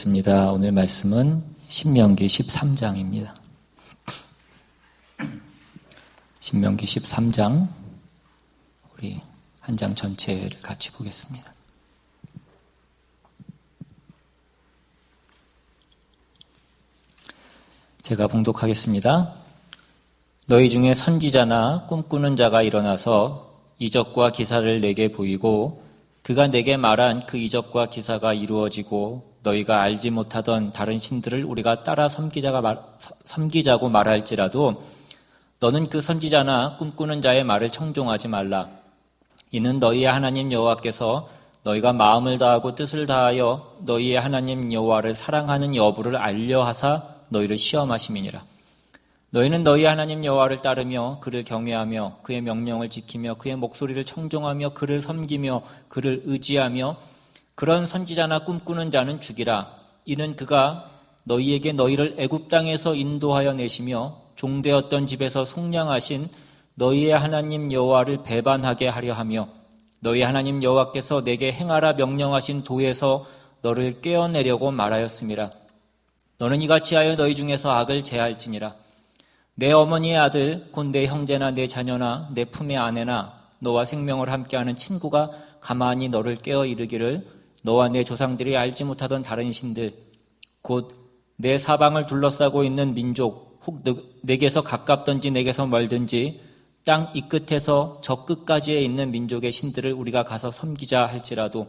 기도하겠습니다. 오늘 말씀은 신명기 13장입니다. 신명기 13장 우리 한 장 전체를 같이 보겠습니다. 제가 봉독하겠습니다. 너희 중에 선지자나 꿈꾸는 자가 일어나서 이적과 기사를 내게 보이고 그가 내게 말한 그 이적과 기사가 이루어지고 너희가 알지 못하던 다른 신들을 우리가 따라 섬기자고 말할지라도 너는 그 선지자나 꿈꾸는 자의 말을 청종하지 말라. 이는 너희의 하나님 여호와께서 너희가 마음을 다하고 뜻을 다하여 너희의 하나님 여호와를 사랑하는 여부를 알려하사 너희를 시험하심이니라. 너희는 너희 하나님 여호와를 따르며 그를 경외하며 그의 명령을 지키며 그의 목소리를 청종하며 그를 섬기며 그를 의지하며 그런 선지자나 꿈꾸는 자는 죽이라. 이는 그가 너희에게 너희를 애굽 땅에서 인도하여 내시며 종되었던 집에서 속량하신 너희의 하나님 여호와를 배반하게 하려 하며 너희 하나님 여호와께서 내게 행하라 명령하신 도에서 너를 꿰어내려고 말하였음이라. 너는 이같이 하여 너희 중에서 악을 제할지니라. 내 어머니의 아들 곧 내 형제나 내 자녀나 내 품의 아내나 너와 생명을 함께하는 친구가 가만히 너를 깨어 이르기를 너와 내 조상들이 알지 못하던 다른 신들 곧 내 사방을 둘러싸고 있는 민족 혹 내게서 가깝든지 내게서 멀든지 땅 이 끝에서 저 끝까지에 있는 민족의 신들을 우리가 가서 섬기자 할지라도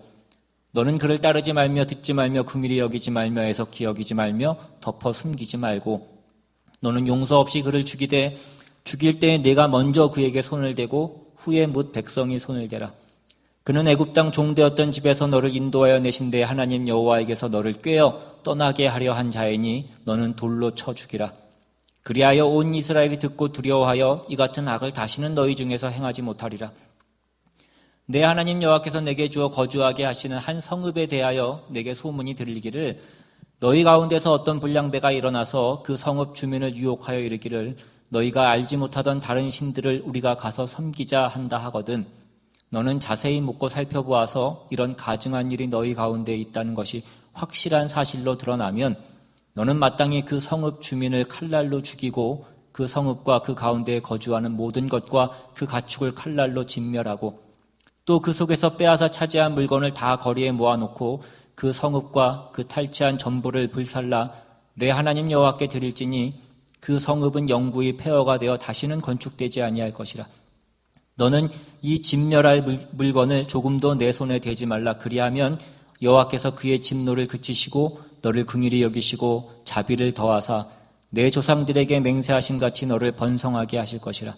너는 그를 따르지 말며 듣지 말며 긍휼히 여기지 말며 애석히 여기지 말며 덮어 숨기지 말고 너는 용서 없이 그를 죽이되 죽일 때에 네가 먼저 그에게 손을 대고 후에 뭇 백성이 손을 대라. 그는 애굽 땅 종되었던 집에서 너를 인도하여 내신 데 하나님 여호와에게서 너를 꿰어 떠나게 하려 한 자이니 너는 돌로 쳐 죽이라. 그리하여 온 이스라엘이 듣고 두려워하여 이 같은 악을 다시는 너희 중에서 행하지 못하리라. 내 하나님 여호와께서 내게 주어 거주하게 하시는 한 성읍에 대하여 내게 소문이 들리기를 너희 가운데서 어떤 불량배가 일어나서 그 성읍 주민을 유혹하여 이르기를 너희가 알지 못하던 다른 신들을 우리가 가서 섬기자 한다 하거든. 너는 자세히 묻고 살펴보아서 이런 가증한 일이 너희 가운데 있다는 것이 확실한 사실로 드러나면 너는 마땅히 그 성읍 주민을 칼날로 죽이고 그 성읍과 그 가운데에 거주하는 모든 것과 그 가축을 칼날로 진멸하고 또 그 속에서 빼앗아 차지한 물건을 다 거리에 모아놓고 그 성읍과 그 탈취한 전부를 불살라 내 하나님 여호와께 드릴지니 그 성읍은 영구히 폐허가 되어 다시는 건축되지 아니할 것이라. 너는 이 진멸할 물건을 조금도 내 손에 대지 말라. 그리하면 여호와께서 그의 진노를 그치시고 너를 긍휼히 여기시고 자비를 더하사 내 조상들에게 맹세하신 같이 너를 번성하게 하실 것이라.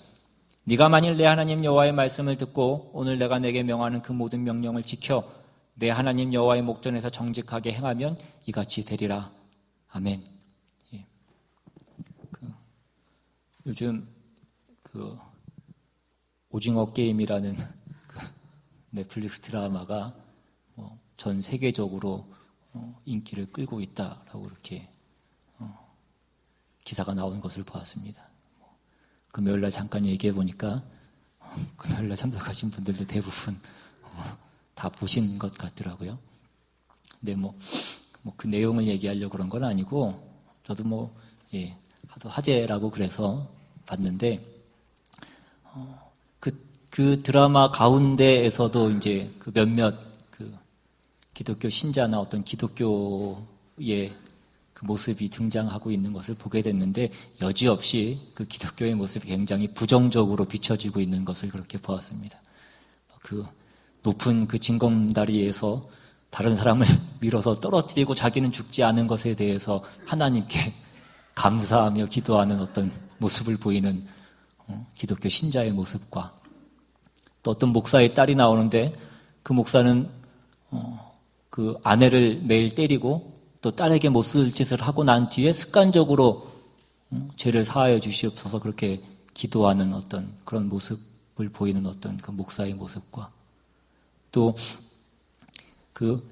네가 만일 내 하나님 여호와의 말씀을 듣고 오늘 내가 내게 명하는 그 모든 명령을 지켜 내 하나님 여호와의 목전에서 정직하게 행하면 이같이 되리라. 아멘. 예. 요즘 오징어 게임이라는 넷플릭스 드라마가 전 세계적으로 인기를 끌고 있다라고 이렇게 기사가 나온 것을 보았습니다. 금요일날 잠깐 얘기해 보니까 금요일날 참석하신 분들도 대부분 다 보신 것 같더라고요. 근데 그 내용을 얘기하려고 그런 건 아니고 저도 하도 화제라고 그래서 봤는데 그 드라마 가운데에서도 이제 그 몇몇 그 기독교 신자나 어떤 기독교의 그 모습이 등장하고 있는 것을 보게 됐는데 여지없이 그 기독교의 모습이 굉장히 부정적으로 비춰지고 있는 것을 그렇게 보았습니다. 그 높은 그 징검다리에서 다른 사람을 밀어서 떨어뜨리고 자기는 죽지 않은 것에 대해서 하나님께 감사하며 기도하는 어떤 모습을 보이는 기독교 신자의 모습과 또 어떤 목사의 딸이 나오는데 그 목사는 그 아내를 매일 때리고 또 딸에게 못쓸 짓을 하고 난 뒤에 습관적으로 죄를 사하여 주시옵소서 그렇게 기도하는 어떤 그런 모습을 보이는 어떤 그 목사의 모습과 또 그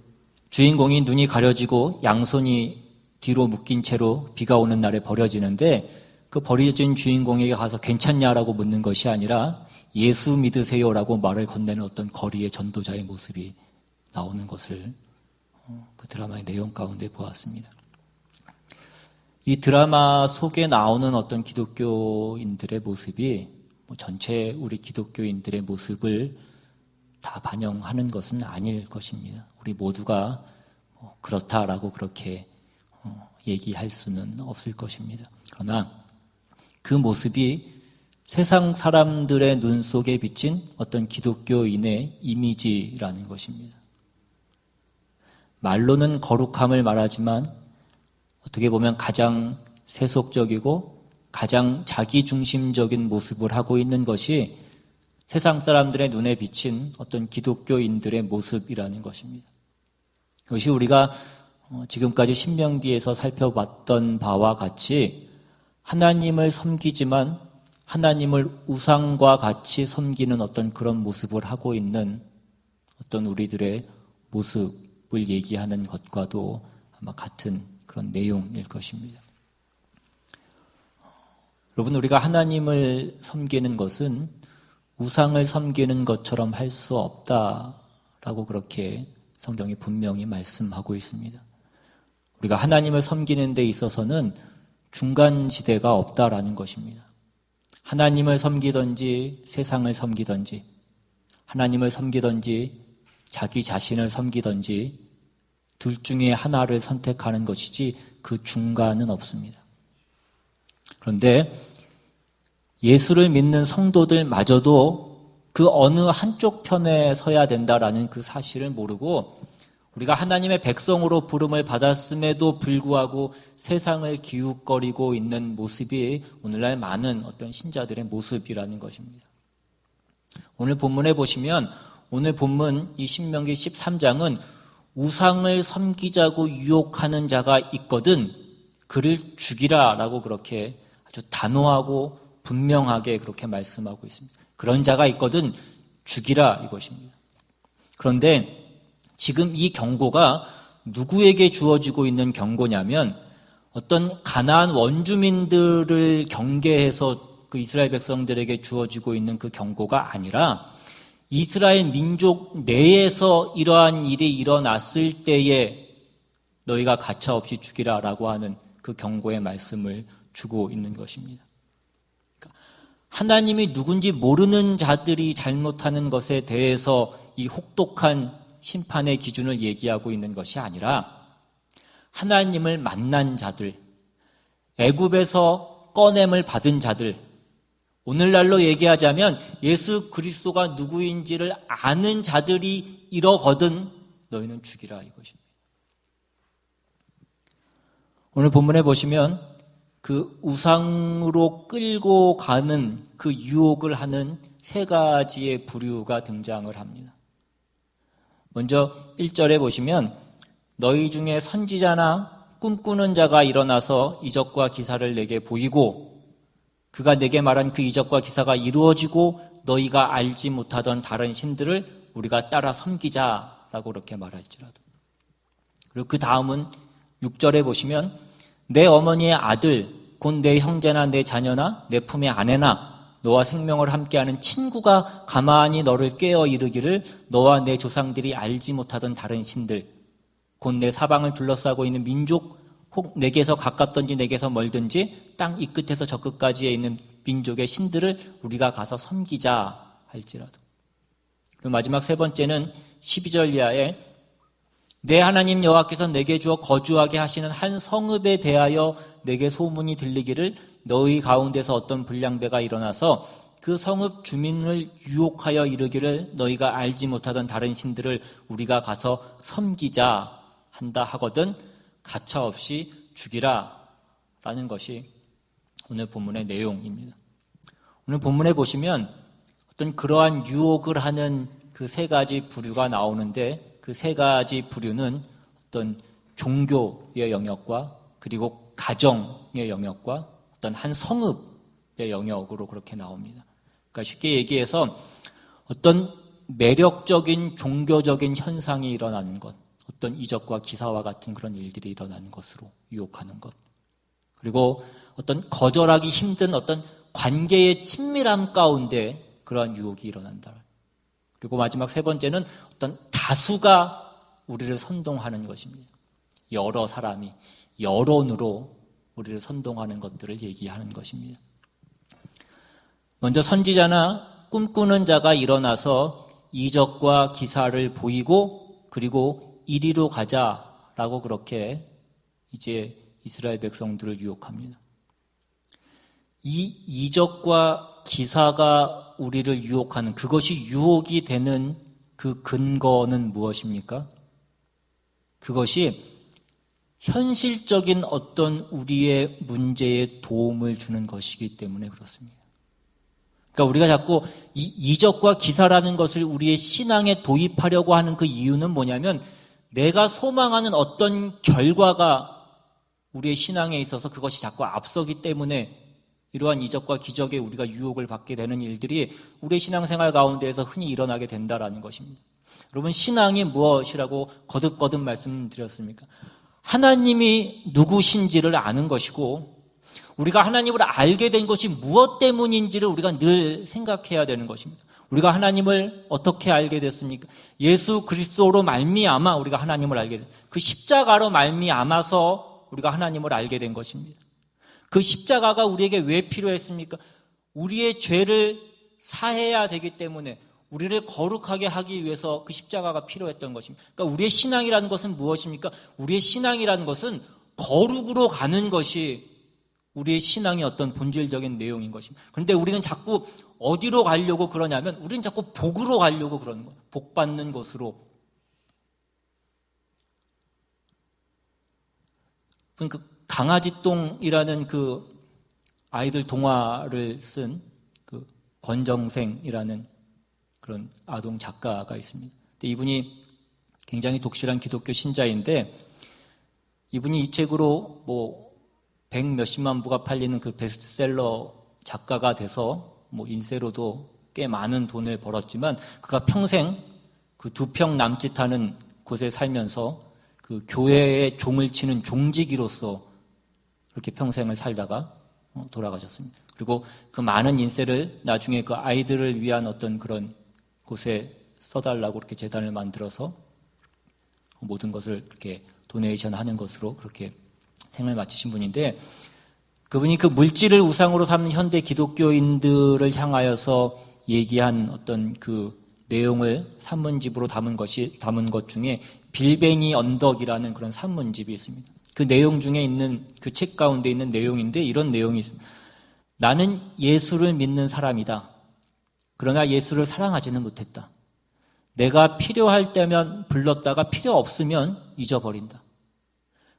주인공이 눈이 가려지고 양손이 뒤로 묶인 채로 비가 오는 날에 버려지는데 그 버려진 주인공에게 가서 괜찮냐라고 묻는 것이 아니라 예수 믿으세요라고 말을 건네는 어떤 거리의 전도자의 모습이 나오는 것을 그 드라마의 내용 가운데 보았습니다. 이 드라마 속에 나오는 어떤 기독교인들의 모습이 전체 우리 기독교인들의 모습을 다 반영하는 것은 아닐 것입니다. 우리 모두가 그렇다라고 그렇게 얘기할 수는 없을 것입니다. 그러나 그 모습이 세상 사람들의 눈 속에 비친 어떤 기독교인의 이미지라는 것입니다. 말로는 거룩함을 말하지만 어떻게 보면 가장 세속적이고 가장 자기중심적인 모습을 하고 있는 것이 세상 사람들의 눈에 비친 어떤 기독교인들의 모습이라는 것입니다. 그것이 우리가 지금까지 신명기에서 살펴봤던 바와 같이 하나님을 섬기지만 하나님을 우상과 같이 섬기는 어떤 그런 모습을 하고 있는 어떤 우리들의 모습을 얘기하는 것과도 아마 같은 그런 내용일 것입니다. 여러분, 우리가 하나님을 섬기는 것은 우상을 섬기는 것처럼 할 수 없다라고 그렇게 성경이 분명히 말씀하고 있습니다. 우리가 하나님을 섬기는 데 있어서는 중간지대가 없다라는 것입니다. 하나님을 섬기든지 세상을 섬기든지 하나님을 섬기든지 자기 자신을 섬기든지 둘 중에 하나를 선택하는 것이지 그 중간은 없습니다. 그런데 예수를 믿는 성도들마저도 그 어느 한쪽 편에 서야 된다라는 그 사실을 모르고 우리가 하나님의 백성으로 부름을 받았음에도 불구하고 세상을 기웃거리고 있는 모습이 오늘날 많은 어떤 신자들의 모습이라는 것입니다. 오늘 본문에 보시면 오늘 본문 이 신명기 13장은 우상을 섬기자고 유혹하는 자가 있거든 그를 죽이라라고 그렇게 아주 단호하고 분명하게 그렇게 말씀하고 있습니다. 그런 자가 있거든 죽이라 이것입니다. 그런데 지금 이 경고가 누구에게 주어지고 있는 경고냐면 어떤 가나안 원주민들을 경계해서 그 이스라엘 백성들에게 주어지고 있는 그 경고가 아니라 이스라엘 민족 내에서 이러한 일이 일어났을 때에 너희가 가차없이 죽이라라고 하는 그 경고의 말씀을 주고 있는 것입니다. 하나님이 누군지 모르는 자들이 잘못하는 것에 대해서 이 혹독한 심판의 기준을 얘기하고 있는 것이 아니라 하나님을 만난 자들, 애굽에서 꺼냄을 받은 자들, 오늘날로 얘기하자면 예수 그리스도가 누구인지를 아는 자들이 이러거든 너희는 죽이라 이것입니다. 오늘 본문에 보시면 그 우상으로 끌고 가는 그 유혹을 하는 세 가지의 부류가 등장을 합니다. 먼저 1절에 보시면 너희 중에 선지자나 꿈꾸는 자가 일어나서 이적과 기사를 내게 보이고 그가 내게 말한 그 이적과 기사가 이루어지고 너희가 알지 못하던 다른 신들을 우리가 따라 섬기자라고 그렇게 말할지라도. 그리고 그 다음은 6절에 보시면 내 어머니의 아들 곧 내 형제나 내 자녀나 내 품의 아내나 너와 생명을 함께하는 친구가 가만히 너를 깨어 이르기를 너와 내 조상들이 알지 못하던 다른 신들 곧 내 사방을 둘러싸고 있는 민족 혹 내게서 가깝든지 내게서 멀든지 땅 이 끝에서 저 끝까지에 있는 민족의 신들을 우리가 가서 섬기자 할지라도. 그리고 마지막 세 번째는 12절 이하에 내 하나님 여호와께서 내게 주어 거주하게 하시는 한 성읍에 대하여 내게 소문이 들리기를 너희 가운데서 어떤 불량배가 일어나서 그 성읍 주민을 유혹하여 이르기를 너희가 알지 못하던 다른 신들을 우리가 가서 섬기자 한다 하거든 가차없이 죽이라 라는 것이 오늘 본문의 내용입니다. 오늘 본문에 보시면 어떤 그러한 유혹을 하는 그 세 가지 부류가 나오는데 그 세 가지 부류는 어떤 종교의 영역과 그리고 가정의 영역과 어떤 한 성읍의 영역으로 그렇게 나옵니다. 그러니까 쉽게 얘기해서 어떤 매력적인 종교적인 현상이 일어나는 것, 어떤 이적과 기사와 같은 그런 일들이 일어나는 것으로 유혹하는 것, 그리고 어떤 거절하기 힘든 어떤 관계의 친밀함 가운데 그러한 유혹이 일어난다. 그리고 마지막 세 번째는 어떤 다수가 우리를 선동하는 것입니다. 여러 사람이 여론으로 우리를 선동하는 것들을 얘기하는 것입니다. 먼저 선지자나 꿈꾸는 자가 일어나서 이적과 기사를 보이고 그리고 이리로 가자라고 그렇게 이제 이스라엘 백성들을 유혹합니다. 이 이적과 기사가 우리를 유혹하는, 그것이 유혹이 되는 그 근거는 무엇입니까? 그것이 현실적인 어떤 우리의 문제에 도움을 주는 것이기 때문에 그렇습니다. 그러니까 우리가 자꾸 이 이적과 기사라는 것을 우리의 신앙에 도입하려고 하는 그 이유는 뭐냐면, 내가 소망하는 어떤 결과가 우리의 신앙에 있어서 그것이 자꾸 앞서기 때문에 이러한 이적과 기적에 우리가 유혹을 받게 되는 일들이 우리의 신앙생활 가운데에서 흔히 일어나게 된다라는 것입니다. 여러분, 신앙이 무엇이라고 거듭거듭 말씀드렸습니까? 하나님이 누구신지를 아는 것이고, 우리가 하나님을 알게 된 것이 무엇 때문인지를 우리가 늘 생각해야 되는 것입니다. 우리가 하나님을 어떻게 알게 됐습니까? 예수 그리스도로 말미암아 우리가 하나님을 알게 된, 그 십자가로 말미암아서 우리가 하나님을 알게 된 것입니다. 그 십자가가 우리에게 왜 필요했습니까? 우리의 죄를 사해야 되기 때문에, 우리를 거룩하게 하기 위해서 그 십자가가 필요했던 것입니다. 그러니까 우리의 신앙이라는 것은 무엇입니까? 우리의 신앙이라는 것은 거룩으로 가는 것이 우리의 신앙의 어떤 본질적인 내용인 것입니다. 그런데 우리는 자꾸 어디로 가려고 그러냐면, 우리는 자꾸 복으로 가려고 그러는 거예요. 복 받는 것으로. 그러니까 강아지똥이라는 그 아이들 동화를 쓴 그 권정생이라는 그런 아동 작가가 있습니다. 근데 이분이 굉장히 독실한 기독교 신자인데, 이분이 이 책으로 뭐 100몇십만 부가 팔리는 그 베스트셀러 작가가 돼서 뭐 인세로도 꽤 많은 돈을 벌었지만, 그가 평생 그 2평 남짓하는 곳에 살면서 그 교회의 종을 치는 종지기로서 그렇게 평생을 살다가 돌아가셨습니다. 그리고 그 많은 인세를 나중에 그 아이들을 위한 어떤 그런 곳에 써달라고 그렇게 재단을 만들어서 모든 것을 그렇게 도네이션 하는 것으로 그렇게 생을 마치신 분인데, 그분이 그 물질을 우상으로 삼는 현대 기독교인들을 향하여서 얘기한 어떤 그 내용을 산문집으로 담은 것 중에 빌뱅이 언덕이라는 그런 산문집이 있습니다. 그 내용 중에 있는, 그 책 가운데 있는 내용인데 이런 내용이 있습니다. 나는 예수를 믿는 사람이다. 그러나 예수를 사랑하지는 못했다. 내가 필요할 때면 불렀다가 필요 없으면 잊어버린다.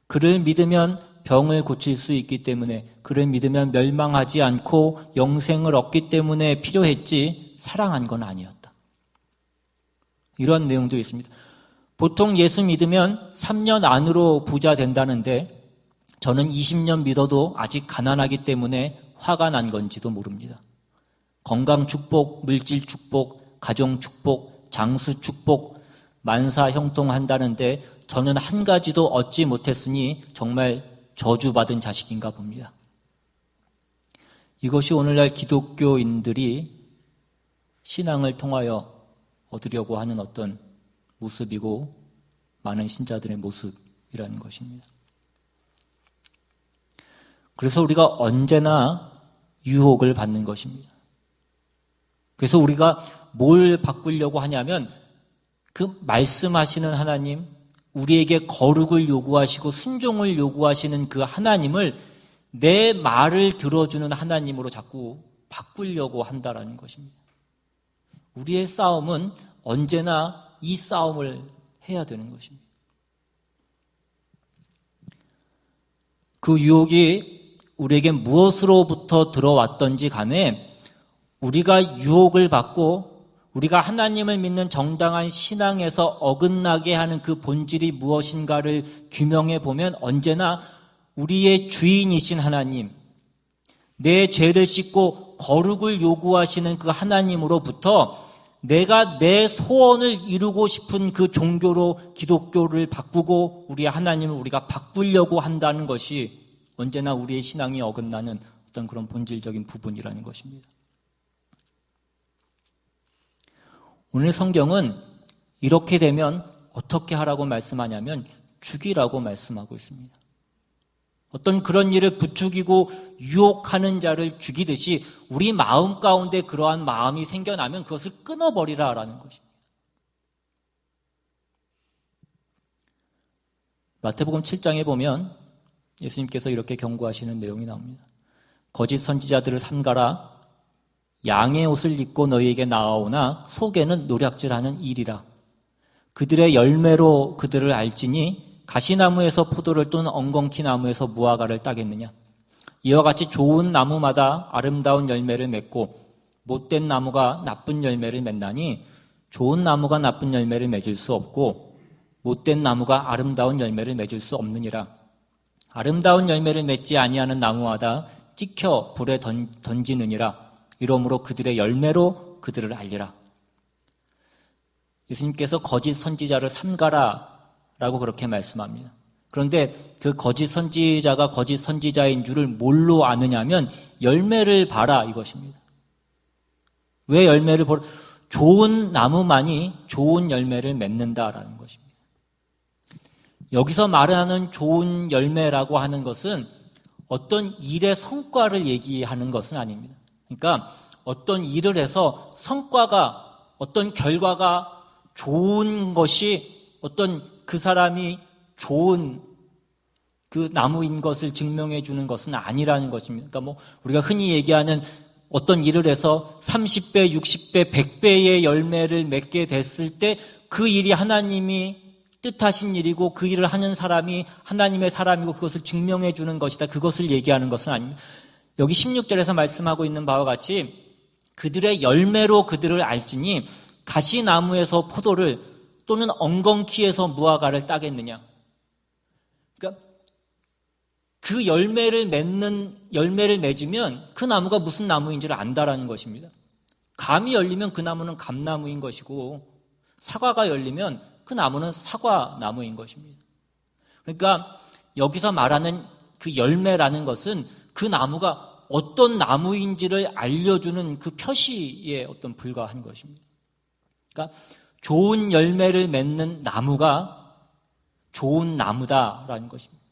그를 믿으면 병을 고칠 수 있기 때문에, 그를 믿으면 멸망하지 않고 영생을 얻기 때문에 필요했지, 사랑한 건 아니었다. 이런 내용도 있습니다. 보통 예수 믿으면 3년 안으로 부자 된다는데, 저는 20년 믿어도 아직 가난하기 때문에 화가 난 건지도 모릅니다. 건강 축복, 물질 축복, 가정 축복, 장수 축복, 만사 형통한다는데 저는 한 가지도 얻지 못했으니 정말 저주받은 자식인가 봅니다. 이것이 오늘날 기독교인들이 신앙을 통하여 얻으려고 하는 어떤 모습이고, 많은 신자들의 모습이라는 것입니다. 그래서 우리가 언제나 유혹을 받는 것입니다. 그래서 우리가 뭘 바꾸려고 하냐면, 그 말씀하시는 하나님, 우리에게 거룩을 요구하시고 순종을 요구하시는 그 하나님을 내 말을 들어주는 하나님으로 자꾸 바꾸려고 한다라는 것입니다. 우리의 싸움은 언제나 이 싸움을 해야 되는 것입니다. 그 유혹이 우리에게 무엇으로부터 들어왔던지 간에, 우리가 유혹을 받고 우리가 하나님을 믿는 정당한 신앙에서 어긋나게 하는 그 본질이 무엇인가를 규명해 보면, 언제나 우리의 주인이신 하나님, 내 죄를 씻고 거룩을 요구하시는 그 하나님으로부터 내가 내 소원을 이루고 싶은 그 종교로 기독교를 바꾸고 우리의 하나님을 우리가 바꾸려고 한다는 것이 언제나 우리의 신앙이 어긋나는 어떤 그런 본질적인 부분이라는 것입니다. 오늘 성경은 이렇게 되면 어떻게 하라고 말씀하냐면 죽이라고 말씀하고 있습니다. 어떤 그런 일을 부추기고 유혹하는 자를 죽이듯이 우리 마음 가운데 그러한 마음이 생겨나면 그것을 끊어버리라라는 것입니다. 마태복음 7장에 보면 예수님께서 이렇게 경고하시는 내용이 나옵니다. 거짓 선지자들을 삼가라. 양의 옷을 입고 너희에게 나아오나 속에는 노략질하는 일이라. 그들의 열매로 그들을 알지니 가시나무에서 포도를 또는 엉겅퀴 나무에서 무화과를 따겠느냐. 이와 같이 좋은 나무마다 아름다운 열매를 맺고 못된 나무가 나쁜 열매를 맺나니 좋은 나무가 나쁜 열매를 맺을 수 없고 못된 나무가 아름다운 열매를 맺을 수 없느니라. 아름다운 열매를 맺지 아니하는 나무마다 찍혀 불에 던지느니라. 이러므로 그들의 열매로 그들을 알리라. 예수님께서 거짓 선지자를 삼가라 라고 그렇게 말씀합니다. 그런데 그 거짓 선지자가 거짓 선지자인 줄을 뭘로 아느냐면 열매를 봐라 이것입니다. 왜 열매를 보라? 좋은 나무만이 좋은 열매를 맺는다라는 것입니다. 여기서 말하는 좋은 열매라고 하는 것은 어떤 일의 성과를 얘기하는 것은 아닙니다. 그러니까 어떤 일을 해서 성과가, 어떤 결과가 좋은 것이 어떤 그 사람이 좋은 그 나무인 것을 증명해 주는 것은 아니라는 것입니다. 그러니까 우리가 흔히 얘기하는 어떤 일을 해서 30배, 60배, 100배의 열매를 맺게 됐을 때 그 일이 하나님이 뜻하신 일이고 그 일을 하는 사람이 하나님의 사람이고 그것을 증명해 주는 것이다. 그것을 얘기하는 것은 아닙니다. 여기 16절에서 말씀하고 있는 바와 같이 그들의 열매로 그들을 알지니 가시나무에서 포도를 또는 엉겅퀴에서 무화과를 따겠느냐. 그러니까 그 열매를 맺으면 그 나무가 무슨 나무인지를 안다라는 것입니다. 감이 열리면 그 나무는 감나무인 것이고 사과가 열리면 그 나무는 사과나무인 것입니다. 그러니까 여기서 말하는 그 열매라는 것은 그 나무가 어떤 나무인지를 알려주는 그 표시에 어떤 불과한 것입니다. 그러니까 좋은 열매를 맺는 나무가 좋은 나무다라는 것입니다.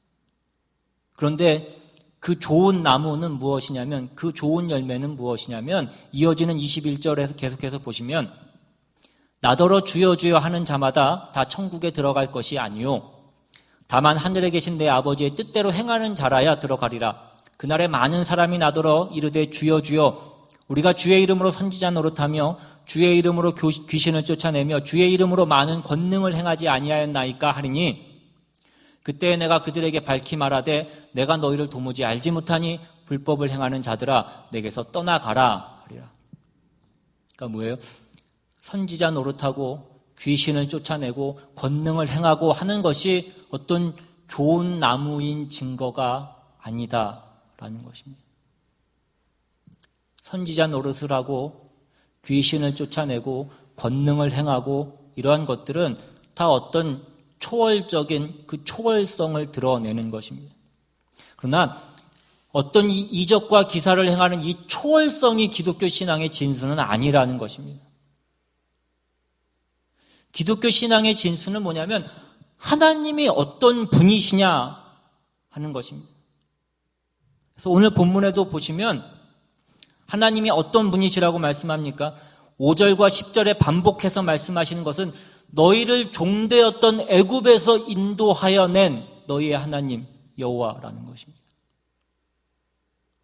그런데 그 좋은 나무는 무엇이냐면, 그 좋은 열매는 무엇이냐면 이어지는 21절에서 계속해서 보시면 나더러 주여 주여 하는 자마다 다 천국에 들어갈 것이 아니요 다만 하늘에 계신 내 아버지의 뜻대로 행하는 자라야 들어가리라. 그날에 많은 사람이 나더러 이르되 주여 주여 우리가 주의 이름으로 선지자 노릇하며 주의 이름으로 귀신을 쫓아내며 주의 이름으로 많은 권능을 행하지 아니하였나이까 하리니 그때 내가 그들에게 밝히 말하되 내가 너희를 도무지 알지 못하니 불법을 행하는 자들아 내게서 떠나가라 하리라. 그러니까 뭐예요? 선지자 노릇하고 귀신을 쫓아내고 권능을 행하고 하는 것이 어떤 좋은 나무인 증거가 아니다라는 것입니다. 선지자 노릇을 하고 귀신을 쫓아내고 권능을 행하고 이러한 것들은 다 어떤 초월적인 그 초월성을 드러내는 것입니다. 그러나 어떤 이적과 기사를 행하는 이 초월성이 기독교 신앙의 진수는 아니라는 것입니다. 기독교 신앙의 진수는 뭐냐면 하나님이 어떤 분이시냐 하는 것입니다. 그래서 오늘 본문에도 보시면 하나님이 어떤 분이시라고 말씀합니까? 5절과 10절에 반복해서 말씀하시는 것은 너희를 종되었던 애굽에서 인도하여 낸 너희의 하나님 여호와라는 것입니다.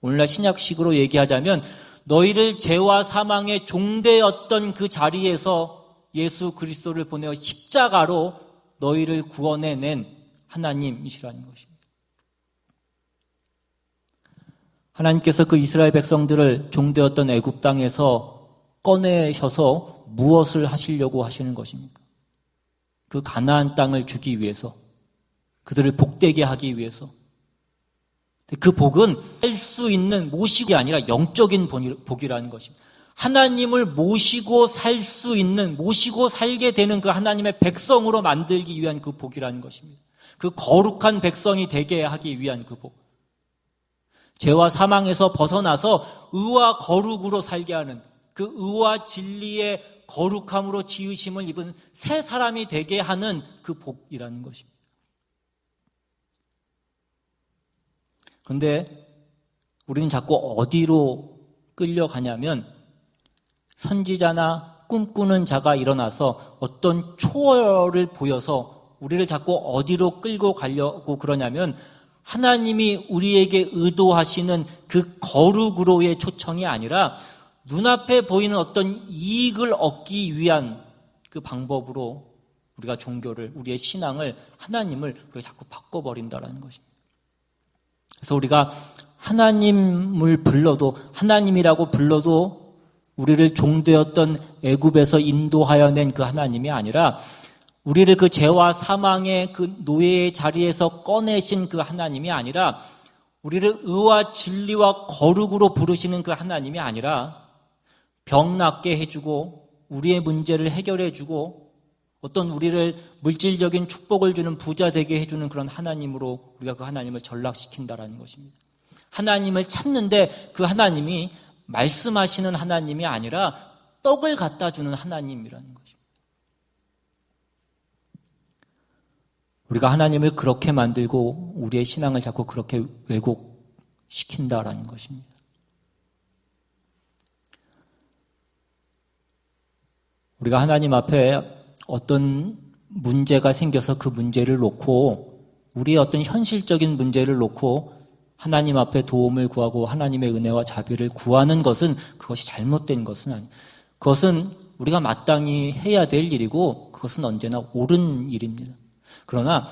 오늘날 신약식으로 얘기하자면 너희를 죄와 사망의 종되었던 그 자리에서 예수 그리스도를 보내어 십자가로 너희를 구원해낸 하나님이시라는 것입니다. 하나님께서 그 이스라엘 백성들을 종되었던 애굽 땅에서 꺼내셔서 무엇을 하시려고 하시는 것입니까? 그 가나안 땅을 주기 위해서, 그들을 복되게 하기 위해서. 그 복은 할 수 있는 모시고가 아니라 영적인 복이라는 것입니다. 하나님을 모시고 살 수 있는, 모시고 살게 되는 그 하나님의 백성으로 만들기 위한 그 복이라는 것입니다. 그 거룩한 백성이 되게 하기 위한 그 복. 죄와 사망에서 벗어나서 의와 거룩으로 살게 하는 그 의와 진리의 거룩함으로 지으심을 입은 새 사람이 되게 하는 그 복이라는 것입니다. 그런데 우리는 자꾸 어디로 끌려가냐면 선지자나 꿈꾸는 자가 일어나서 어떤 초월을 보여서 우리를 자꾸 어디로 끌고 가려고 그러냐면 하나님이 우리에게 의도하시는 그 거룩으로의 초청이 아니라 눈앞에 보이는 어떤 이익을 얻기 위한 그 방법으로 우리가 종교를, 우리의 신앙을, 하나님을 우리가 자꾸 바꿔버린다는 것입니다. 그래서 우리가 하나님을 불러도, 하나님이라고 불러도 우리를 종되었던 애굽에서 인도하여 낸 그 하나님이 아니라 우리를 그 죄와 사망의 그 노예의 자리에서 꺼내신 그 하나님이 아니라 우리를 의와 진리와 거룩으로 부르시는 그 하나님이 아니라 병 낫게 해주고 우리의 문제를 해결해주고 어떤 우리를 물질적인 축복을 주는 부자 되게 해주는 그런 하나님으로 우리가 그 하나님을 전락시킨다라는 것입니다. 하나님을 찾는데 그 하나님이 말씀하시는 하나님이 아니라 떡을 갖다 주는 하나님이라는 것입니다. 우리가 하나님을 그렇게 만들고 우리의 신앙을 자꾸 그렇게 왜곡시킨다라는 것입니다. 우리가 하나님 앞에 어떤 문제가 생겨서 그 문제를 놓고 우리의 어떤 현실적인 문제를 놓고 하나님 앞에 도움을 구하고 하나님의 은혜와 자비를 구하는 것은 그것이 잘못된 것은 아니에요. 그것은 우리가 마땅히 해야 될 일이고 그것은 언제나 옳은 일입니다. 그러나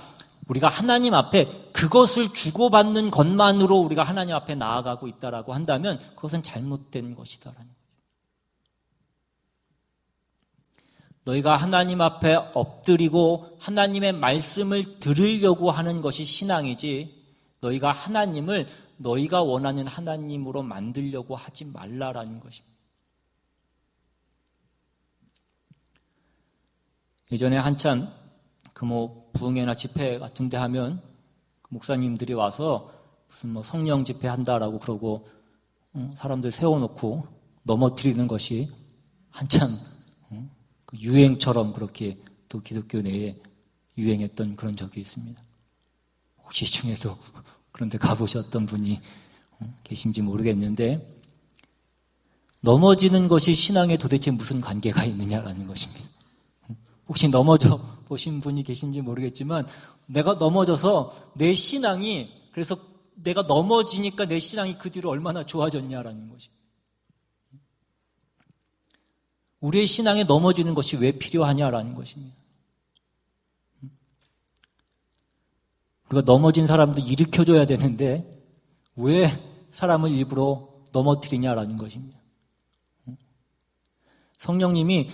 우리가 하나님 앞에 그것을 주고받는 것만으로 우리가 하나님 앞에 나아가고 있다라고 한다면 그것은 잘못된 것이다라는 거예요. 너희가 하나님 앞에 엎드리고 하나님의 말씀을 들으려고 하는 것이 신앙이지 너희가 하나님을 너희가 원하는 하나님으로 만들려고 하지 말라라는 것입니다. 예전에 한참 부흥회나 집회 같은 데 하면 목사님들이 와서 무슨 성령 집회 한다라고 그러고 사람들 세워놓고 넘어뜨리는 것이 한참 유행처럼 그렇게 또 기독교 내에 유행했던 그런 적이 있습니다. 혹시 중에도 그런데 가보셨던 분이 계신지 모르겠는데 넘어지는 것이 신앙에 도대체 무슨 관계가 있느냐라는 것입니다. 혹시 넘어져 보신 분이 계신지 모르겠지만 내가 넘어져서 내 신앙이 그래서 내가 넘어지니까 내 신앙이 그 뒤로 얼마나 좋아졌냐라는 것입니다. 우리의 신앙에 넘어지는 것이 왜 필요하냐라는 것입니다. 우리가 넘어진 사람도 일으켜줘야 되는데 왜 사람을 일부러 넘어뜨리냐라는 것입니다. 성령님이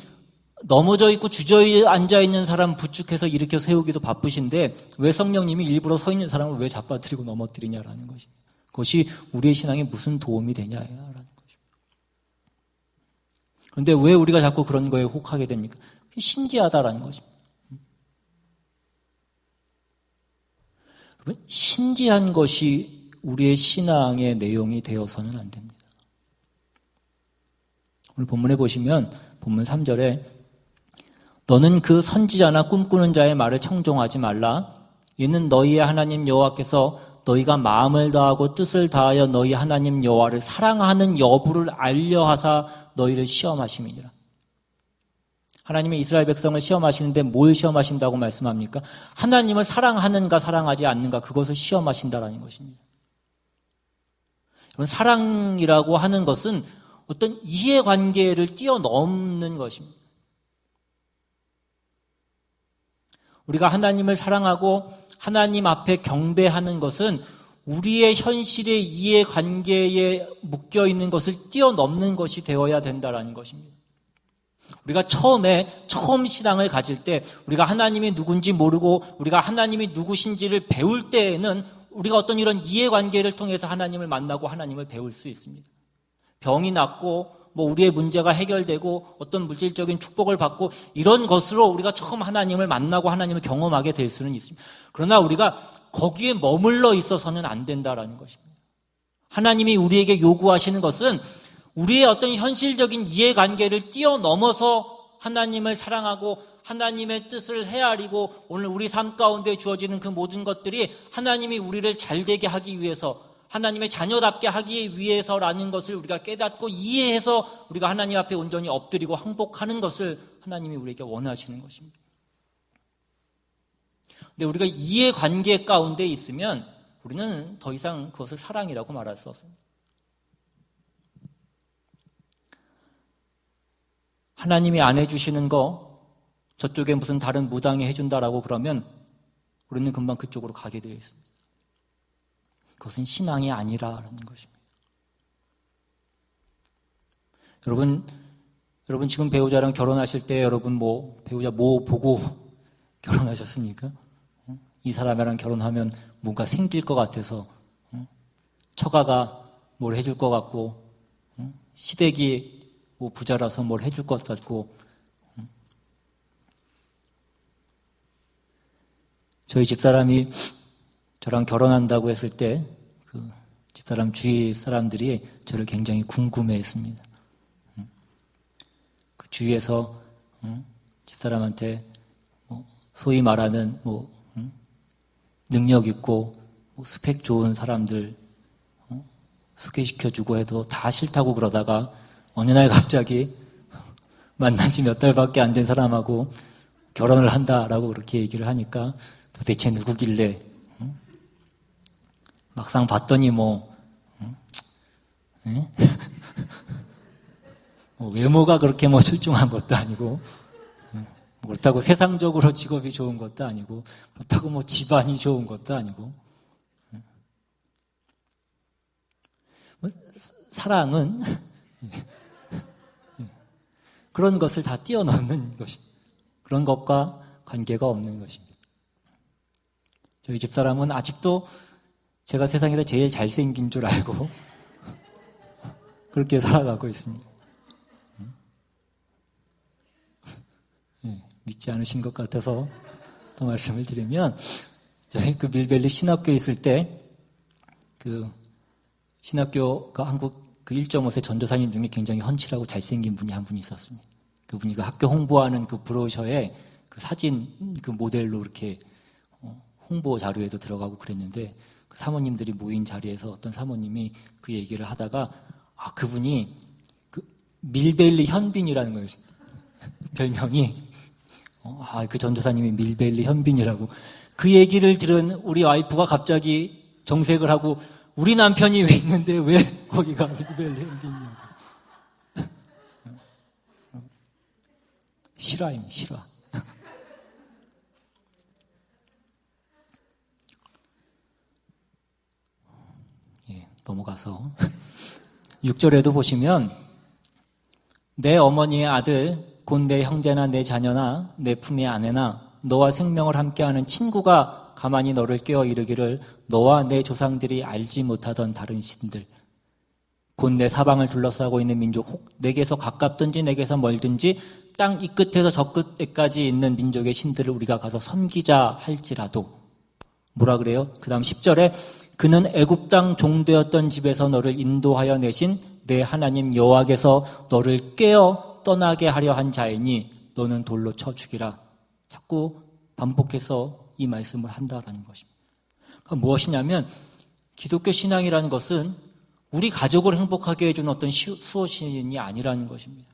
넘어져 있고 주저앉아 있는 사람 부축해서 일으켜 세우기도 바쁘신데 왜 성령님이 일부러 서 있는 사람을 왜 잡아뜨리고 넘어뜨리냐라는 것입니다. 그것이 우리의 신앙에 무슨 도움이 되냐라는 것입니다. 그런데 왜 우리가 자꾸 그런 거에 혹하게 됩니까? 신기하다라는 것입니다. 여러분, 신기한 것이 우리의 신앙의 내용이 되어서는 안 됩니다. 오늘 본문에 보시면 본문 3절에 너는 그 선지자나 꿈꾸는 자의 말을 청종하지 말라. 이는 너희의 하나님 여호와께서 너희가 마음을 다하고 뜻을 다하여 너희 하나님 여호와를 사랑하는 여부를 알려하사 너희를 시험하심이니라. 하나님의 이스라엘 백성을 시험하시는데 뭘 시험하신다고 말씀합니까? 하나님을 사랑하는가 사랑하지 않는가 그것을 시험하신다라는 것입니다. 여러분, 사랑이라고 하는 것은 어떤 이해관계를 뛰어넘는 것입니다. 우리가 하나님을 사랑하고 하나님 앞에 경배하는 것은 우리의 현실의 이해관계에 묶여있는 것을 뛰어넘는 것이 되어야 된다는 것입니다. 우리가 처음 신앙을 가질 때 우리가 하나님이 누군지 모르고 우리가 하나님이 누구신지를 배울 때에는 우리가 어떤 이런 이해관계를 통해서 하나님을 만나고 하나님을 배울 수 있습니다. 병이 낫고 우리의 문제가 해결되고 어떤 물질적인 축복을 받고 이런 것으로 우리가 처음 하나님을 만나고 하나님을 경험하게 될 수는 있습니다. 그러나 우리가 거기에 머물러 있어서는 안 된다라는 것입니다. 하나님이 우리에게 요구하시는 것은 우리의 어떤 현실적인 이해관계를 뛰어넘어서 하나님을 사랑하고 하나님의 뜻을 헤아리고 오늘 우리 삶 가운데 주어지는 그 모든 것들이 하나님이 우리를 잘되게 하기 위해서, 하나님의 자녀답게 하기 위해서라는 것을 우리가 깨닫고 이해해서 우리가 하나님 앞에 온전히 엎드리고 항복하는 것을 하나님이 우리에게 원하시는 것입니다. 근데 우리가 이해관계 가운데 있으면 우리는 더 이상 그것을 사랑이라고 말할 수 없습니다. 하나님이 안 해주시는 거 저쪽에 무슨 다른 무당이 해준다라고 그러면 우리는 금방 그쪽으로 가게 되어 있습니다. 그것은 신앙이 아니라는 것입니다. 여러분 지금 배우자랑 결혼하실 때 여러분 배우자 보고 결혼하셨습니까? 이 사람이랑 결혼하면 뭔가 생길 것 같아서, 처가가 뭘 해줄 것 같고, 시댁이 부자라서 뭘 해줄 것 같고. 저희 집사람이 저랑 결혼한다고 했을 때 그 집사람 주위 사람들이 저를 굉장히 궁금해했습니다. 그 주위에서 집사람한테 소위 말하는 능력 있고 스펙 좋은 사람들 소개시켜주고 해도 다 싫다고 그러다가 어느 날 갑자기 만난 지 몇 달밖에 안 된 사람하고 결혼을 한다라고 그렇게 얘기를 하니까 도대체 누구길래, 막상 봤더니 외모가 그렇게 출중한 것도 아니고, 그렇다고 세상적으로 직업이 좋은 것도 아니고, 그렇다고 집안이 좋은 것도 아니고. 사랑은 그런 것을 다 뛰어넘는 것입니다. 그런 것과 관계가 없는 것입니다. 저희 집사람은 아직도 제가 세상에서 제일 잘생긴 줄 알고 그렇게 살아가고 있습니다. 믿지 않으신 것 같아서 더 말씀을 드리면, 저희 그 밀벨리 신학교에 있을 때 그 신학교가 한국 그 1.5세 전도사님 중에 굉장히 헌칠하고 잘생긴 분이 한 분 있었습니다. 그분이 그 학교 홍보하는 그 브로셔에 그 사진 그 모델로 이렇게 홍보 자료에도 들어가고 그랬는데, 그 사모님들이 모인 자리에서 어떤 사모님이 그 얘기를 하다가 그분이 그 밀벨리 현빈이라는 거예요. 별명이. 그 전도사님이 밀벨리 현빈이라고. 그 얘기를 들은 우리 와이프가 갑자기 정색을 하고, 우리 남편이 왜 있는데 왜 거기가 밀벨리 현빈이냐고. 실화입니다, 실화. 넘어가서 6절에도 보시면, 내 어머니의 아들 곧 내 형제나 내 자녀나 내 품의 아내나 너와 생명을 함께하는 친구가 가만히 너를 깨워 이르기를, 너와 내 조상들이 알지 못하던 다른 신들, 곧 내 사방을 둘러싸고 있는 민족, 혹 내게서 가깝든지 내게서 멀든지 땅 이 끝에서 저 끝에까지 있는 민족의 신들을 우리가 가서 섬기자 할지라도. 뭐라 그래요? 그 다음 10절에 그는 애굽 땅 종되었던 집에서 너를 인도하여 내신 내 하나님 여호와께서 너를 깨어 떠나게 하려 한 자이니 너는 돌로 쳐 죽이라. 자꾸 반복해서 이 말씀을 한다라는 것입니다. 그러니까 무엇이냐면, 기독교 신앙이라는 것은 우리 가족을 행복하게 해주는 어떤 수호신이 아니라는 것입니다.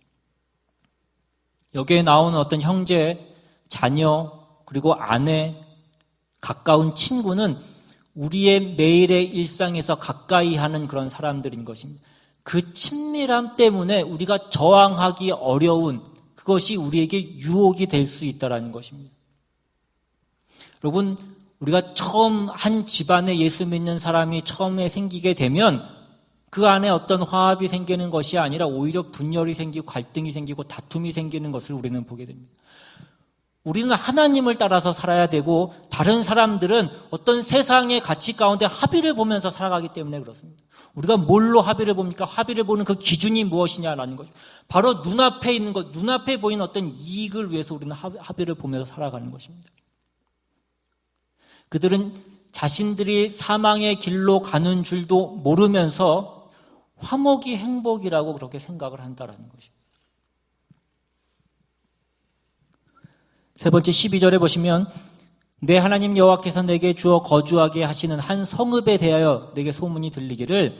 여기에 나오는 어떤 형제, 자녀, 그리고 아내, 가까운 친구는 우리의 매일의 일상에서 가까이 하는 그런 사람들인 것입니다. 그 친밀함 때문에 우리가 저항하기 어려운 그것이 우리에게 유혹이 될 수 있다는 것입니다. 여러분, 우리가 처음 한 집안에 예수 믿는 사람이 처음에 생기게 되면 그 안에 어떤 화합이 생기는 것이 아니라 오히려 분열이 생기고 갈등이 생기고 다툼이 생기는 것을 우리는 보게 됩니다. 우리는 하나님을 따라서 살아야 되고, 다른 사람들은 어떤 세상의 가치 가운데 합의를 보면서 살아가기 때문에 그렇습니다. 우리가 뭘로 합의를 봅니까? 합의를 보는 그 기준이 무엇이냐라는 거죠. 바로 눈앞에 있는 것, 눈앞에 보이는 어떤 이익을 위해서 우리는 합의를 보면서 살아가는 것입니다. 그들은 자신들이 사망의 길로 가는 줄도 모르면서 화목이 행복이라고 그렇게 생각을 한다는 것입니다. 세 번째 12절에 보시면 내 하나님 여호와께서 내게 주어 거주하게 하시는 한 성읍에 대하여 내게 소문이 들리기를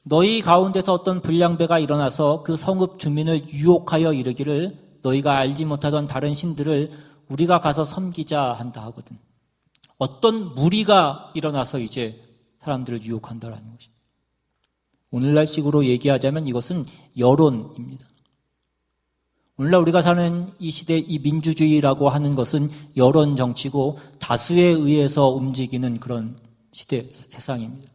너희 가운데서 어떤 불량배가 일어나서 그 성읍 주민을 유혹하여 이르기를 너희가 알지 못하던 다른 신들을 우리가 가서 섬기자 한다 하거든. 어떤 무리가 일어나서 이제 사람들을 유혹한다라는 것입니다. 오늘날식으로 얘기하자면 이것은 여론입니다. 오늘날 우리가 사는 이 시대 이 민주주의라고 하는 것은 여론 정치고 다수에 의해서 움직이는 그런 시대 세상입니다.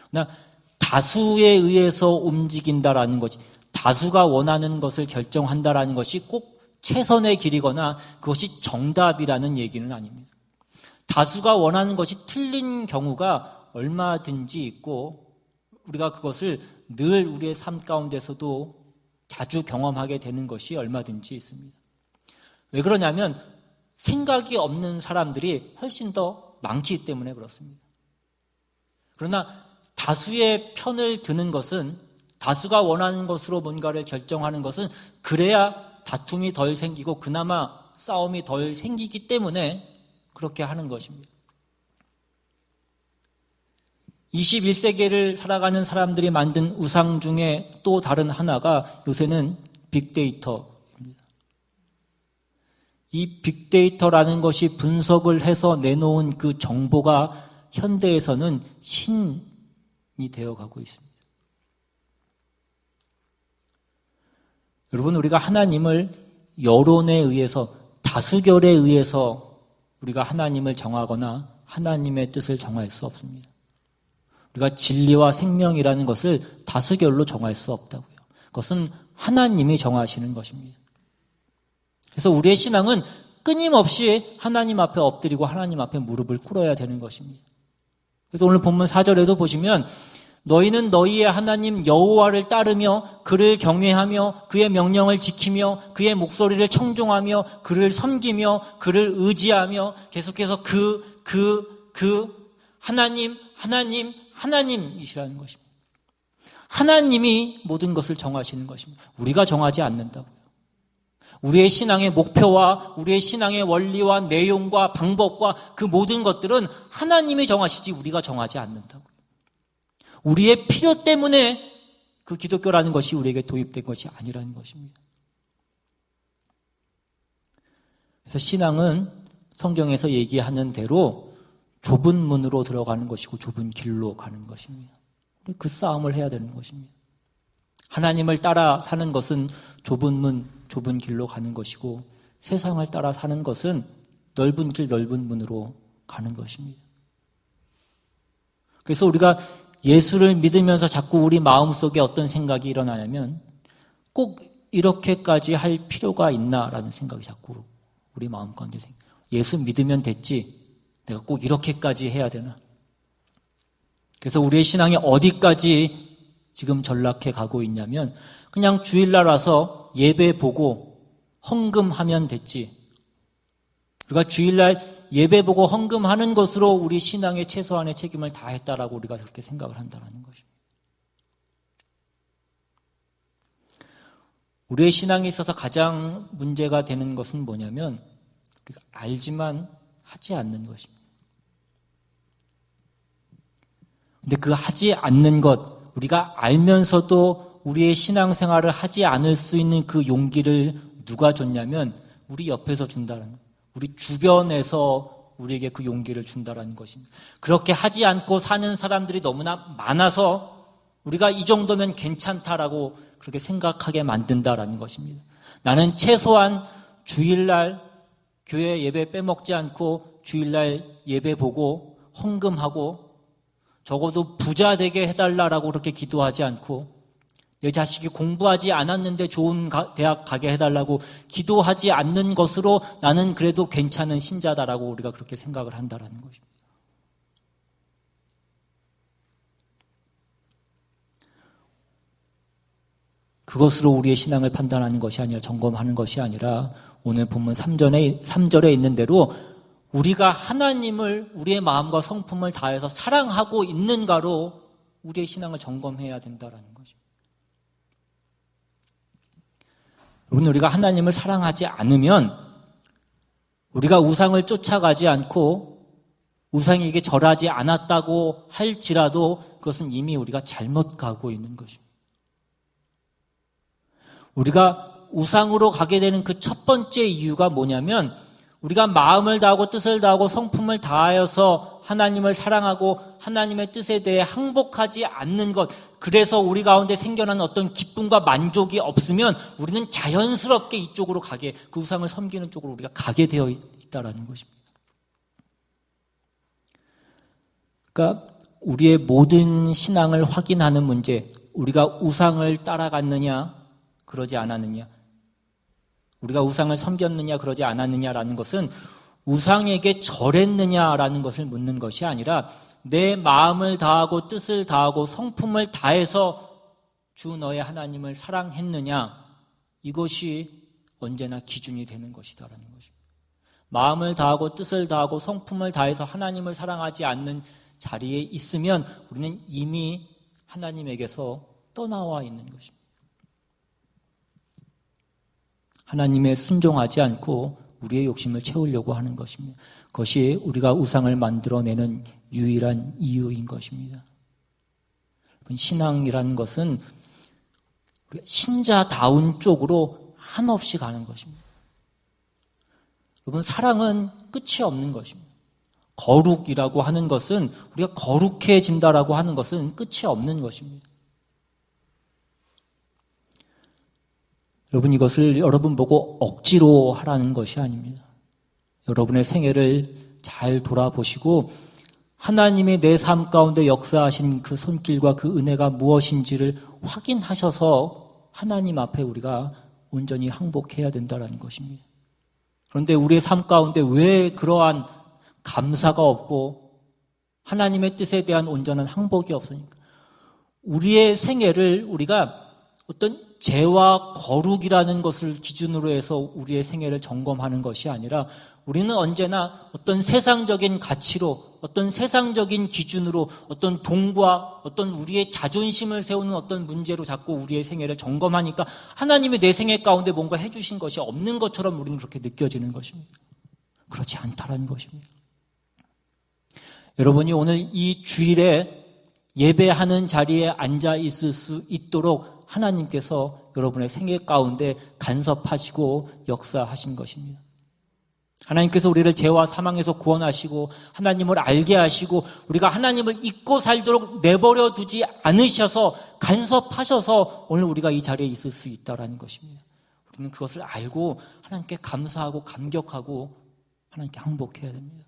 그러나 다수에 의해서 움직인다라는 것이 다수가 원하는 것을 결정한다라는 것이 꼭 최선의 길이거나 그것이 정답이라는 얘기는 아닙니다. 다수가 원하는 것이 틀린 경우가 얼마든지 있고 우리가 그것을 늘 우리의 삶 가운데서도 자주 경험하게 되는 것이 얼마든지 있습니다. 왜 그러냐면 생각이 없는 사람들이 훨씬 더 많기 때문에 그렇습니다. 그러나 다수의 편을 드는 것은 다수가 원하는 것으로 뭔가를 결정하는 것은 그래야 다툼이 덜 생기고 그나마 싸움이 덜 생기기 때문에 그렇게 하는 것입니다. 21세기를 살아가는 사람들이 만든 우상 중에 또 다른 하나가 요새는 빅데이터입니다. 이 빅데이터라는 것이 분석을 해서 내놓은 그 정보가 현대에서는 신이 되어가고 있습니다. 여러분, 우리가 하나님을 여론에 의해서 다수결에 의해서 우리가 하나님을 정하거나 하나님의 뜻을 정할 수 없습니다. 우리가 진리와 생명이라는 것을 다수결로 정할 수 없다고요. 그것은 하나님이 정하시는 것입니다. 그래서 우리의 신앙은 끊임없이 하나님 앞에 엎드리고 하나님 앞에 무릎을 꿇어야 되는 것입니다. 그래서 오늘 본문 4절에도 보시면 너희는 너희의 하나님 여호와를 따르며 그를 경외하며 그의 명령을 지키며 그의 목소리를 청종하며 그를 섬기며 그를 의지하며 계속해서 하나님이시라는 것입니다. 하나님이 모든 것을 정하시는 것입니다. 우리가 정하지 않는다고요. 우리의 신앙의 목표와 우리의 신앙의 원리와 내용과 방법과 그 모든 것들은 하나님이 정하시지 우리가 정하지 않는다고요. 우리의 필요 때문에 그 기독교라는 것이 우리에게 도입된 것이 아니라는 것입니다. 그래서 신앙은 성경에서 얘기하는 대로 좁은 문으로 들어가는 것이고 좁은 길로 가는 것입니다. 그 싸움을 해야 되는 것입니다. 하나님을 따라 사는 것은 좁은 문, 좁은 길로 가는 것이고 세상을 따라 사는 것은 넓은 길, 넓은 문으로 가는 것입니다. 그래서 우리가 예수를 믿으면서 자꾸 우리 마음속에 어떤 생각이 일어나냐면 꼭 이렇게까지 할 필요가 있나라는 생각이 자꾸 우리 마음 가운데 생겨요. 예수 믿으면 됐지. 내가 꼭 이렇게까지 해야 되나? 그래서 우리의 신앙이 어디까지 지금 전락해 가고 있냐면 그냥 주일날 와서 예배 보고 헌금하면 됐지. 우리가 주일날 예배 보고 헌금하는 것으로 우리 신앙의 최소한의 책임을 다했다라고 우리가 그렇게 생각을 한다는 것입니다. 우리의 신앙에 있어서 가장 문제가 되는 것은 뭐냐면 우리가 알지만 하지 않는 것입니다. 근데 그 하지 않는 것, 우리가 알면서도 우리의 신앙생활을 하지 않을 수 있는 그 용기를 누가 줬냐면 우리 옆에서 준다는 거예요. 우리 주변에서 우리에게 그 용기를 준다는 것입니다. 그렇게 하지 않고 사는 사람들이 너무나 많아서 우리가 이 정도면 괜찮다라고 그렇게 생각하게 만든다라는 것입니다. 나는 최소한 주일날 교회 예배 빼먹지 않고 주일날 예배 보고 헌금하고 적어도 부자 되게 해달라고 그렇게 기도하지 않고 내 자식이 공부하지 않았는데 좋은 대학 가게 해달라고 기도하지 않는 것으로 나는 그래도 괜찮은 신자다라고 우리가 그렇게 생각을 한다라는 것입니다. 그것으로 우리의 신앙을 판단하는 것이 아니라 점검하는 것이 아니라 오늘 본문 3절에 있는 대로 우리가 하나님을 우리의 마음과 성품을 다해서 사랑하고 있는가로 우리의 신앙을 점검해야 된다는 것입니다. 여러분, 우리가 하나님을 사랑하지 않으면 우리가 우상을 쫓아가지 않고 우상에게 절하지 않았다고 할지라도 그것은 이미 우리가 잘못 가고 있는 것입니다. 우리가 우상으로 가게 되는 그 첫 번째 이유가 뭐냐면 우리가 마음을 다하고 뜻을 다하고 성품을 다하여서 하나님을 사랑하고 하나님의 뜻에 대해 항복하지 않는 것, 그래서 우리 가운데 생겨난 어떤 기쁨과 만족이 없으면 우리는 자연스럽게 이쪽으로 가게, 그 우상을 섬기는 쪽으로 우리가 가게 되어 있다라는 것입니다. 그러니까 우리의 모든 신앙을 확인하는 문제, 우리가 우상을 따라갔느냐 그러지 않았느냐, 우리가 우상을 섬겼느냐 그러지 않았느냐라는 것은 우상에게 절했느냐라는 것을 묻는 것이 아니라 내 마음을 다하고 뜻을 다하고 성품을 다해서 주 너의 하나님을 사랑했느냐, 이것이 언제나 기준이 되는 것이다라는 것입니다. 마음을 다하고 뜻을 다하고 성품을 다해서 하나님을 사랑하지 않는 자리에 있으면 우리는 이미 하나님에게서 떠나와 있는 것입니다. 하나님에 순종하지 않고 우리의 욕심을 채우려고 하는 것입니다. 그것이 우리가 우상을 만들어내는 유일한 이유인 것입니다. 신앙이라는 것은 신자다운 쪽으로 한없이 가는 것입니다. 여러분, 사랑은 끝이 없는 것입니다. 거룩이라고 하는 것은, 우리가 거룩해진다라고 하는 것은 끝이 없는 것입니다. 여러분, 이것을 여러분 보고 억지로 하라는 것이 아닙니다. 여러분의 생애를 잘 돌아보시고 하나님의 내 삶 가운데 역사하신 그 손길과 그 은혜가 무엇인지를 확인하셔서 하나님 앞에 우리가 온전히 항복해야 된다는 것입니다. 그런데 우리의 삶 가운데 왜 그러한 감사가 없고 하나님의 뜻에 대한 온전한 항복이 없으니까? 우리의 생애를 우리가 어떤 죄와 거룩이라는 것을 기준으로 해서 우리의 생애를 점검하는 것이 아니라 우리는 언제나 어떤 세상적인 가치로, 어떤 세상적인 기준으로, 어떤 돈과 어떤 우리의 자존심을 세우는 어떤 문제로 자꾸 우리의 생애를 점검하니까 하나님이 내 생애 가운데 뭔가 해주신 것이 없는 것처럼 우리는 그렇게 느껴지는 것입니다. 그렇지 않다라는 것입니다. 여러분이 오늘 이 주일에 예배하는 자리에 앉아 있을 수 있도록 하나님께서 여러분의 생애 가운데 간섭하시고 역사하신 것입니다. 하나님께서 우리를 죄와 사망에서 구원하시고 하나님을 알게 하시고 우리가 하나님을 잊고 살도록 내버려 두지 않으셔서 간섭하셔서 오늘 우리가 이 자리에 있을 수 있다는 것입니다. 우리는 그것을 알고 하나님께 감사하고 감격하고 하나님께 항복해야 됩니다.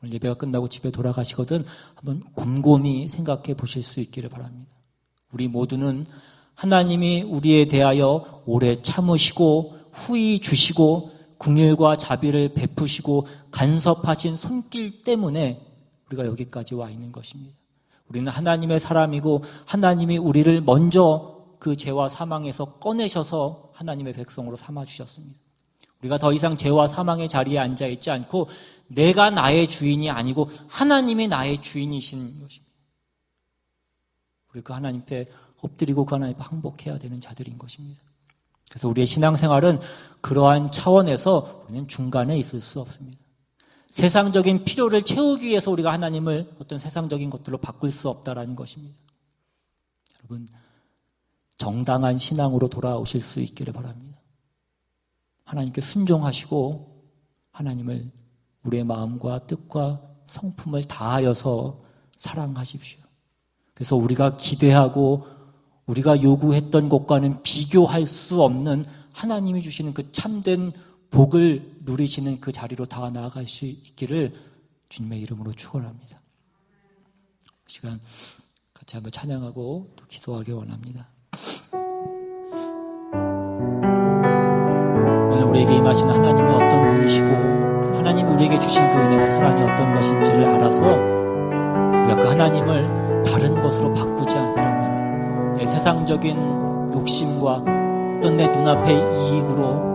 오늘 예배가 끝나고 집에 돌아가시거든 한번 곰곰이 생각해 보실 수 있기를 바랍니다. 우리 모두는 하나님이 우리에 대하여 오래 참으시고 후히 주시고 긍휼과 자비를 베푸시고 간섭하신 손길 때문에 우리가 여기까지 와 있는 것입니다. 우리는 하나님의 사람이고 하나님이 우리를 먼저 그 죄와 사망에서 꺼내셔서 하나님의 백성으로 삼아주셨습니다. 우리가 더 이상 죄와 사망의 자리에 앉아있지 않고 내가 나의 주인이 아니고 하나님이 나의 주인이신 것입니다. 우리 그 하나님 앞에 엎드리고 그 하나님 앞에 항복해야 되는 자들인 것입니다. 그래서 우리의 신앙생활은 그러한 차원에서 우리는 중간에 있을 수 없습니다. 세상적인 필요를 채우기 위해서 우리가 하나님을 어떤 세상적인 것들로 바꿀 수 없다라는 것입니다. 여러분, 정당한 신앙으로 돌아오실 수 있기를 바랍니다. 하나님께 순종하시고 하나님을 우리의 마음과 뜻과 성품을 다하여서 사랑하십시오. 그래서 우리가 기대하고 우리가 요구했던 것과는 비교할 수 없는 하나님이 주시는 그 참된 복을 누리시는 그 자리로 다 나아갈 수 있기를 주님의 이름으로 축원합니다. 시간 같이 한번 찬양하고 또 기도하기 원합니다. 오늘 우리에게 임하신 하나님이 어떤 분이시고 하나님 우리에게 주신 그 은혜와 사랑이 어떤 것인지를 알아서 우리가 그 하나님을 다른 것으로 바꾸지 않기를 원합니다. 내 세상적인 욕심과 어떤 내 눈앞의 이익으로